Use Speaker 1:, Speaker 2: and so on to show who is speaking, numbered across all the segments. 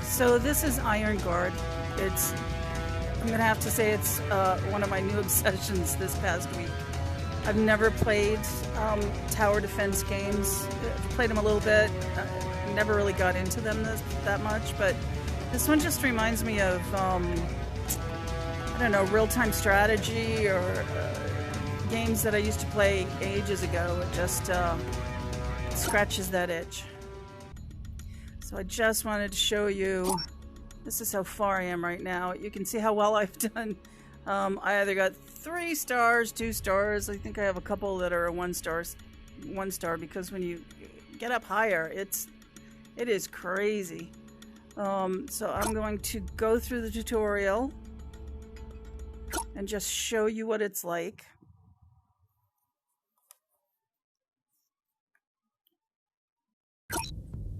Speaker 1: So this is Iron Guard. I'm gonna have to say it's one of my new obsessions this past week. I've never played tower defense games. I've played them a little bit. Never really got into them that much, but this one just reminds me of, I don't know, real-time strategy or games that I used to play ages ago. It just scratches that itch. So I just wanted to show you, this is how far I am right now. You can see how well I've done. I either got 3 stars, 2 stars. I think I have a couple that are 1 star because when you get up higher, it is crazy. So I'm going to go through the tutorial and just show you what it's like.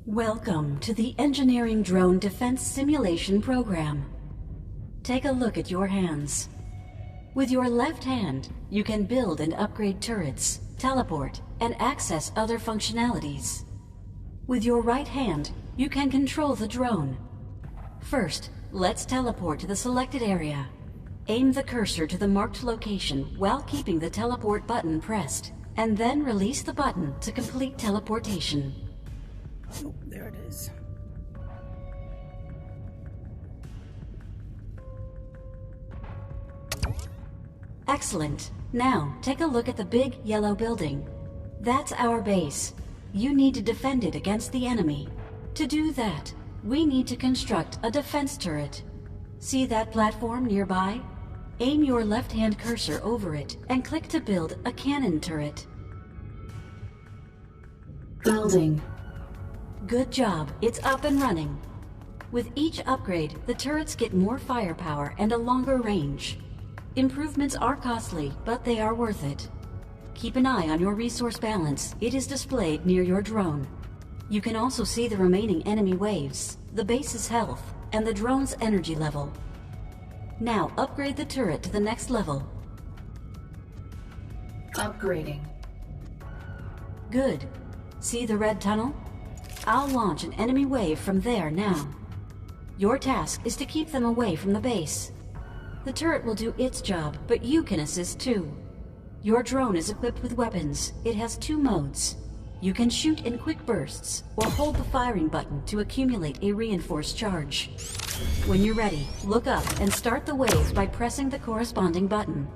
Speaker 2: Welcome to the Engineering Drone Defense Simulation Program. Take a look at your hands. With your left hand, you can build and upgrade turrets, teleport, and access other functionalities. With your right hand, you can control the drone. First, let's teleport to the selected area. Aim the cursor to the marked location while keeping the teleport button pressed, and then release the button to complete teleportation.
Speaker 1: Oh, there it is.
Speaker 2: Excellent. Now, take a look at the big yellow building. That's our base. You need to defend it against the enemy. To do that, we need to construct a defense turret. See that platform nearby? Aim your left-hand cursor over it and click to build a cannon turret. Building. Good job, it's up and running. With each upgrade, the turrets get more firepower and a longer range. Improvements are costly, but they are worth it. Keep an eye on your resource balance. It is displayed near your drone. You can also see the remaining enemy waves, the base's health, and the drone's energy level. Now upgrade the turret to the next level. Upgrading. Good. See the red tunnel? I'll launch an enemy wave from there now. Your task is to keep them away from the base. The turret will do its job, but you can assist too. Your drone is equipped with weapons. It has 2 modes. You can shoot in quick bursts, or hold the firing button to accumulate a reinforced charge. When you're ready, look up and start the wave by pressing the corresponding button.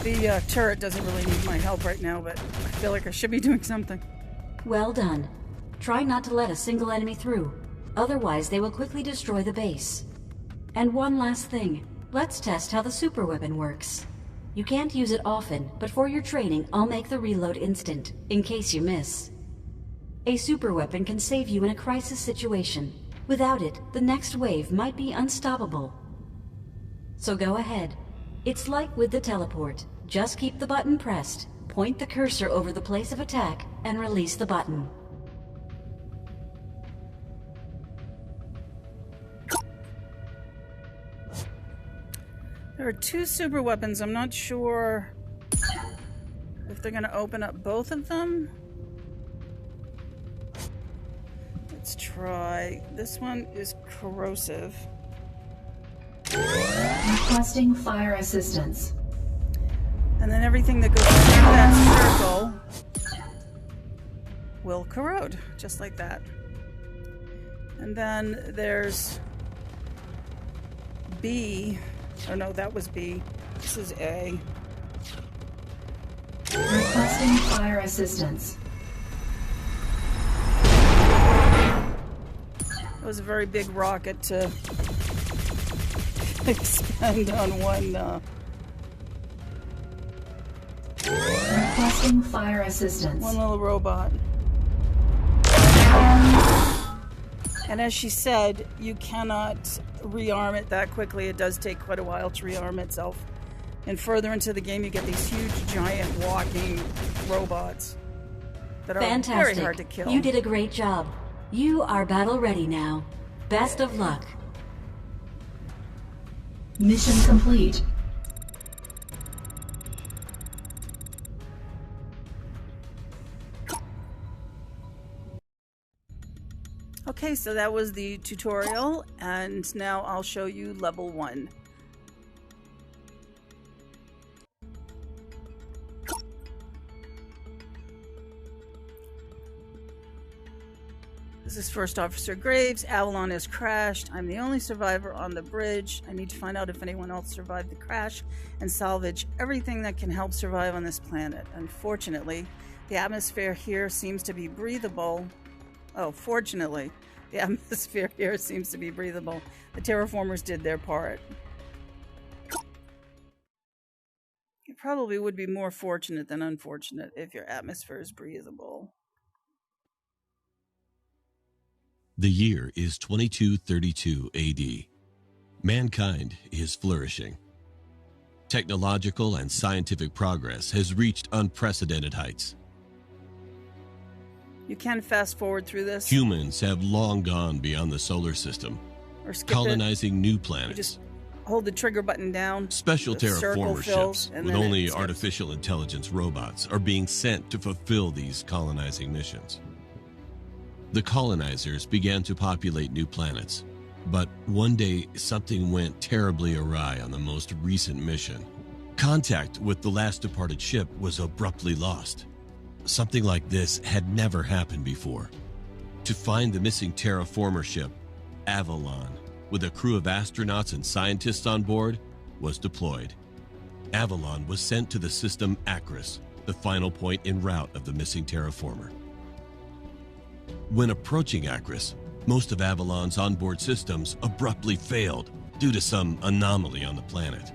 Speaker 1: The turret doesn't really need my help right now, but I feel like I should be doing something.
Speaker 2: Well done. Try not to let a single enemy through. Otherwise, they will quickly destroy the base. And one last thing. Let's test how the super weapon works. You can't use it often, but for your training, I'll make the reload instant, in case you miss. A super weapon can save you in a crisis situation. Without it, the next wave might be unstoppable. So go ahead. It's like with the teleport. Just keep the button pressed, point the cursor over the place of attack, and release the button.
Speaker 1: There are 2 super weapons. I'm not sure if they're going to open up both of them. Let's try. This one is corrosive.
Speaker 2: Requesting fire assistance.
Speaker 1: And then everything that goes through that circle will corrode, just like that. And then there's B. Oh no, that was B. This is A.
Speaker 2: Requesting fire assistance.
Speaker 1: It was a very big rocket to expend on one.
Speaker 3: Requesting fire assistance.
Speaker 1: One little robot. And as she said, you cannot rearm it that quickly. It does take quite a while to rearm itself. And further into the game, you get these huge, giant, walking robots that are very hard to kill.
Speaker 2: You did a great job. You are battle ready now. Best of luck.
Speaker 3: Mission complete.
Speaker 1: Okay, so that was the tutorial, and now I'll show you level 1. This is First Officer Graves. Avalon has crashed. I'm the only survivor on the bridge. I need to find out if anyone else survived the crash and salvage everything that can help survive on this planet. Unfortunately, the atmosphere here seems to be breathable. Oh, fortunately, the atmosphere here seems to be breathable. The terraformers did their part. It probably would be more fortunate than unfortunate if your atmosphere is breathable.
Speaker 4: The year is 2232 AD. Mankind is flourishing. Technological and scientific progress has reached unprecedented heights.
Speaker 1: You can fast forward through this.
Speaker 4: Humans have long gone beyond the solar system,
Speaker 1: or skip
Speaker 4: colonizing new
Speaker 1: You
Speaker 4: planets.
Speaker 1: just hold the trigger button down.
Speaker 4: Special
Speaker 1: the circle
Speaker 4: terraformer
Speaker 1: fills,
Speaker 4: ships
Speaker 1: and
Speaker 4: with
Speaker 1: then it
Speaker 4: only
Speaker 1: skips.
Speaker 4: artificial intelligence robots are being sent to fulfill these colonizing missions. The colonizers began to populate new planets, but one day something went terribly awry on the most recent mission. Contact with the last departed ship was abruptly lost. Something like this had never happened before. To find the missing terraformer ship, Avalon, with a crew of astronauts and scientists on board, was deployed. Avalon was sent to the system Acris, the final point en route of the missing terraformer. When approaching Acris, most of Avalon's onboard systems abruptly failed due to some anomaly on the planet.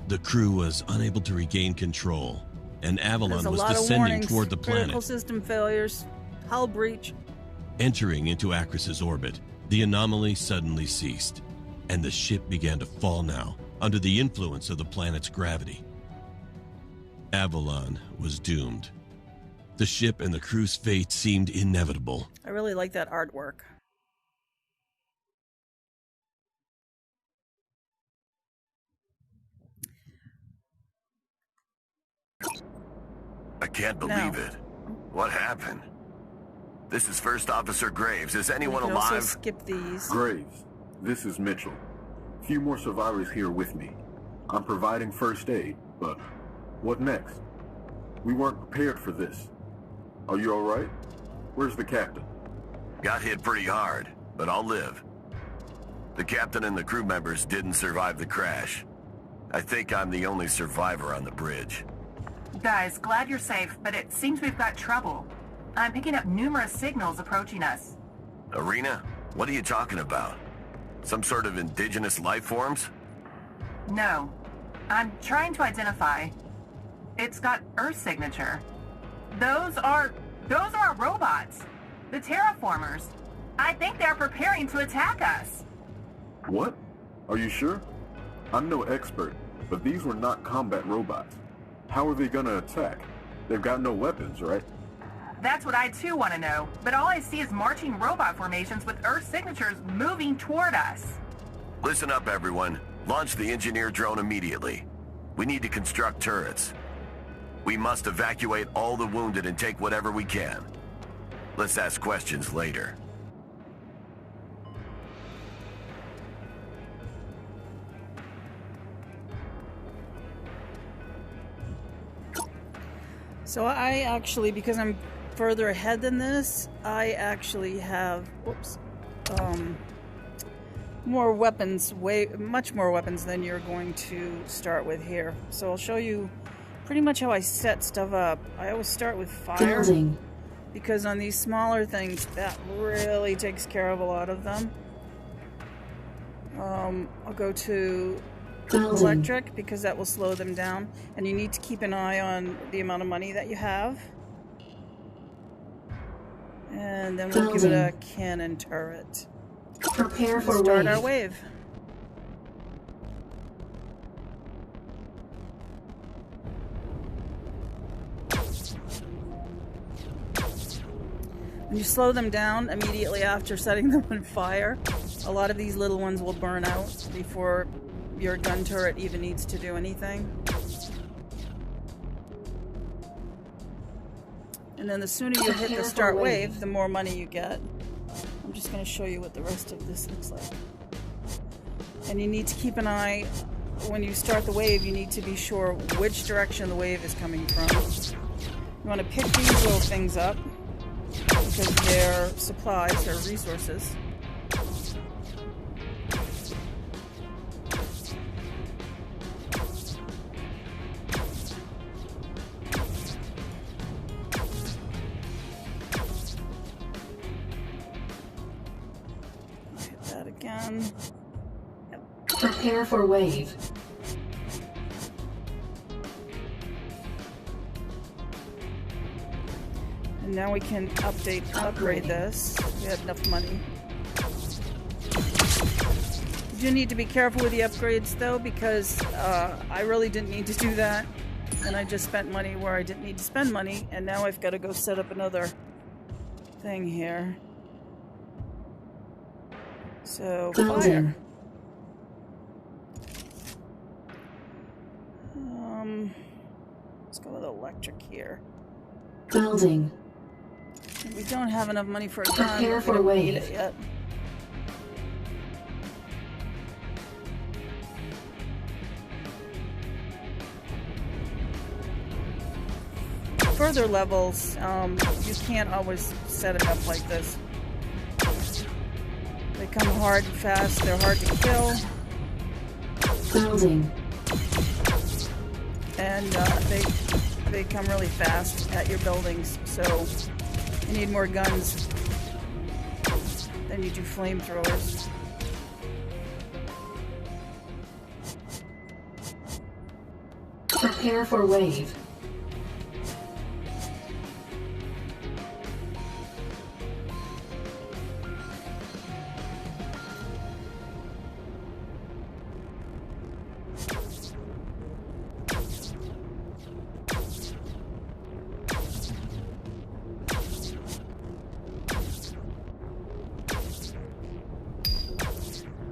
Speaker 4: The crew was unable to regain control, and Avalon
Speaker 1: There's a
Speaker 4: was
Speaker 1: lot of
Speaker 4: descending
Speaker 1: warnings.
Speaker 4: toward the
Speaker 1: Critical
Speaker 4: planet.
Speaker 1: system failures, hull breach.
Speaker 4: Entering into Acris's orbit, the anomaly suddenly ceased, and the ship began to fall now under the influence of the planet's gravity. Avalon was doomed. The ship and the crew's fate seemed inevitable.
Speaker 1: I really like that artwork.
Speaker 5: I can't believe it. What happened? This is First Officer Graves. Is anyone
Speaker 1: We can also
Speaker 5: alive?
Speaker 1: skip these.
Speaker 6: Graves, this is Mitchell. Few more survivors here with me. I'm providing first aid, but what next? We weren't prepared for this. Are you alright? Where's the captain?
Speaker 5: Got hit pretty hard, but I'll live. The captain and the crew members didn't survive the crash. I think I'm the only survivor on the bridge.
Speaker 7: Guys, glad you're safe, but it seems we've got trouble. I'm picking up numerous signals approaching us.
Speaker 5: Arena? What are you talking about? Some sort of indigenous life forms?
Speaker 7: No. I'm trying to identify. It's got Earth signature. Those are our robots. The terraformers. I think they're preparing to attack us.
Speaker 6: What? Are you sure? I'm no expert, but these were not combat robots. How are they gonna attack? They've got no weapons, right?
Speaker 7: That's what I too want to know, but all I see is marching robot formations with Earth signatures moving toward us.
Speaker 5: Listen up, everyone. Launch the engineer drone immediately. We need to construct turrets. We must evacuate all the wounded and take whatever we can. Let's ask questions later.
Speaker 1: So I actually, because I'm further ahead than this, I actually have, more weapons, much more weapons than you're going to start with here. So I'll show you pretty much how I set stuff up. I always start with fire.
Speaker 3: Building.
Speaker 1: because on these smaller things, that really takes care of a lot of them. I'll go to electric because that will slow them down, and you need to keep an eye on the amount of money that you have. And then we'll give it a cannon turret.
Speaker 3: Prepare for
Speaker 1: start our wave. When you slow them down immediately after setting them on fire, a lot of these little ones will burn out before your gun turret even needs to do anything. And then the sooner you hit the start wave, the more money you get. I'm just going to show you what the rest of this looks like. And you need to keep an eye, when you start the wave, you need to be sure which direction the wave is coming from. You want to pick these little things up, because they're supplies, they're resources. Hit that again. Yep.
Speaker 3: Prepare for wave.
Speaker 1: And now we can upgrade this. We have enough money. You do need to be careful with the upgrades though, because I really didn't need to do that. And I just spent money where I didn't need to spend money, and now I've got to go set up another thing here. So, fire. Let's go with electric here.
Speaker 3: Building.
Speaker 1: We don't have enough money for a gun.
Speaker 3: Prepare for
Speaker 1: we don't need
Speaker 3: wave.
Speaker 1: it yet. Further levels, you can't always set it up like this. They come hard and fast. They're hard to kill.
Speaker 3: Building.
Speaker 1: And they come really fast at your buildings, so you need more guns than you do flamethrowers.
Speaker 3: Prepare for wave.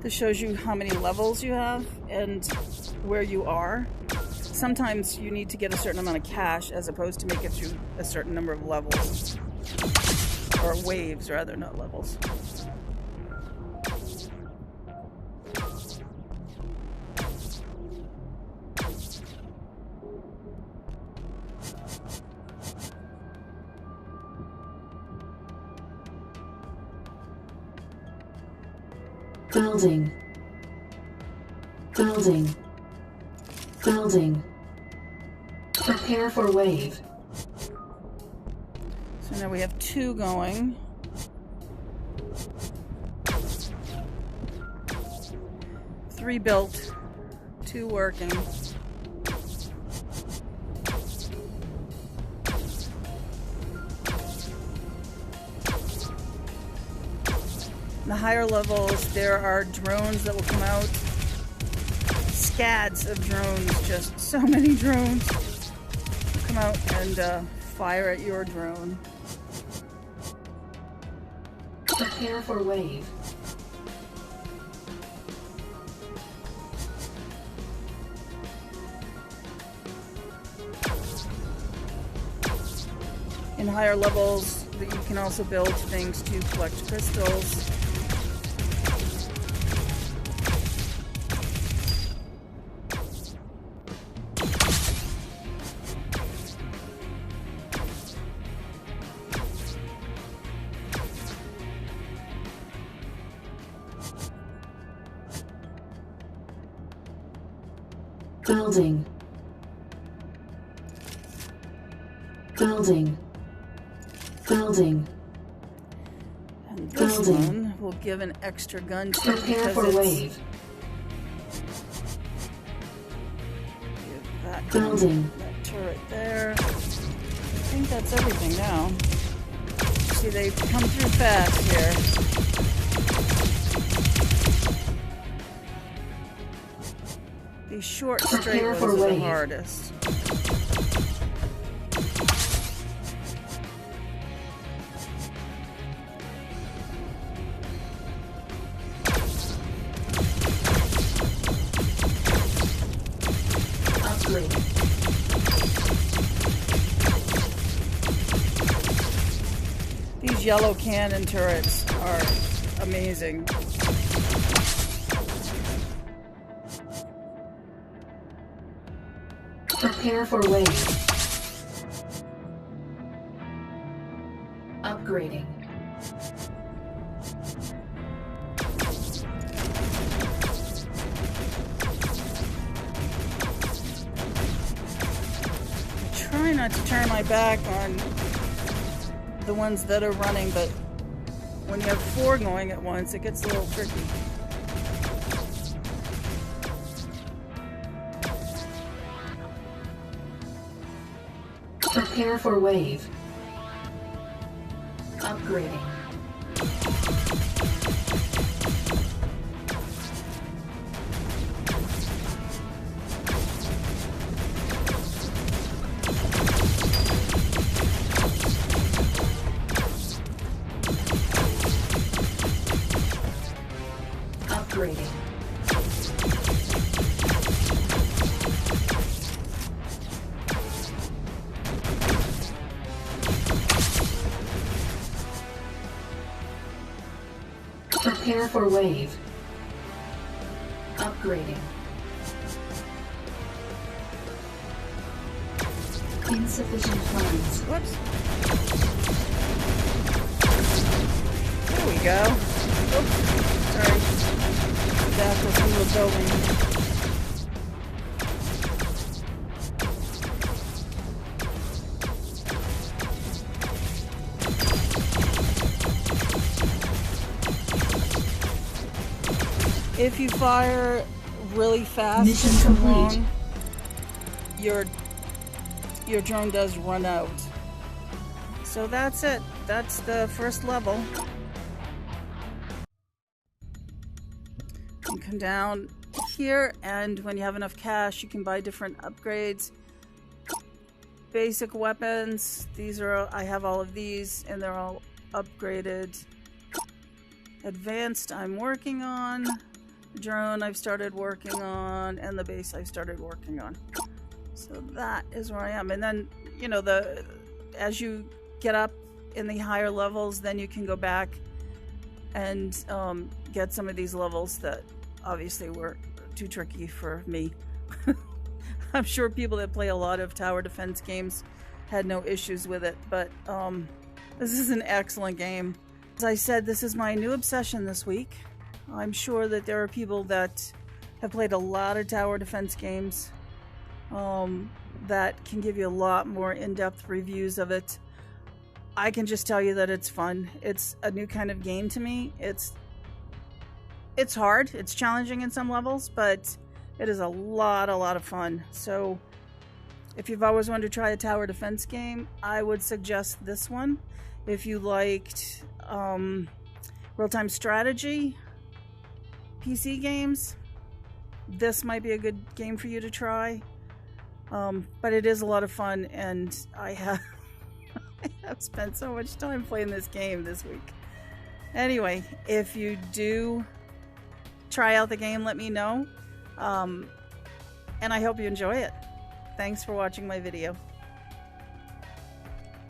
Speaker 1: This shows you how many levels you have and where you are. Sometimes you need to get a certain amount of cash as opposed to make it through a certain number of levels. Or waves, rather, not levels.
Speaker 3: Building. Building. Building. Prepare for wave.
Speaker 1: So now we have 2 going. Three built, 2 working. In the higher levels, there are drones that will come out. Scads of drones, just so many drones. Come out and fire at your drone.
Speaker 3: Prepare for wave.
Speaker 1: In higher levels, you can also build things to collect crystals.
Speaker 3: Building. Building. Building.
Speaker 1: And this
Speaker 3: Building.
Speaker 1: one will give an extra gun to it
Speaker 3: Prepare
Speaker 1: because
Speaker 3: for
Speaker 1: it's
Speaker 3: wave.
Speaker 1: give that
Speaker 3: Building.
Speaker 1: that turret there. I think that's everything now. See, they come through fast here. These short, straight
Speaker 3: Prepare
Speaker 1: ones
Speaker 3: for
Speaker 1: are the
Speaker 3: wave.
Speaker 1: hardest.
Speaker 3: Upgrading.
Speaker 1: These yellow cannon turrets are amazing.
Speaker 3: Prepare for wave. Upgrading.
Speaker 1: I try not to turn my back on the ones that are running, but when you have 4 going at once, it gets a little tricky.
Speaker 3: Prepare for wave. Upgrading. Upgrading. Prepare for wave. Upgrading. Insufficient funds.
Speaker 1: Whoops. There we go. Oops. Sorry. That was into a building. If you fire really fast
Speaker 3: Mission
Speaker 1: and too
Speaker 3: complete.
Speaker 1: long, your drone does run out. So that's it. That's the first level. You can come down here, and when you have enough cash, you can buy different upgrades. Basic weapons. These are, I have all of these, and they're all upgraded. Advanced, I'm working on. Drone, I've started working on, and the base I've started working on. So that is where I am. And then, you know, as you get up in the higher levels, then you can go back and get some of these levels that obviously were too tricky for me. I'm sure people that play a lot of tower defense games had no issues with it, but this is an excellent game. As I said, this is my new obsession this week. I'm sure that there are people that have played a lot of tower defense games that can give you a lot more in-depth reviews of it. I can just tell you that it's fun. It's a new kind of game to me. It's hard. It's challenging in some levels, but it is a lot of fun. So if you've always wanted to try a tower defense game, I would suggest this one. If you liked real-time strategy, PC games, this might be a good game for you to try. But it is a lot of fun, and I have spent so much time playing this game this week. Anyway, if you do try out the game, let me know. And I hope you enjoy it. Thanks for watching my video.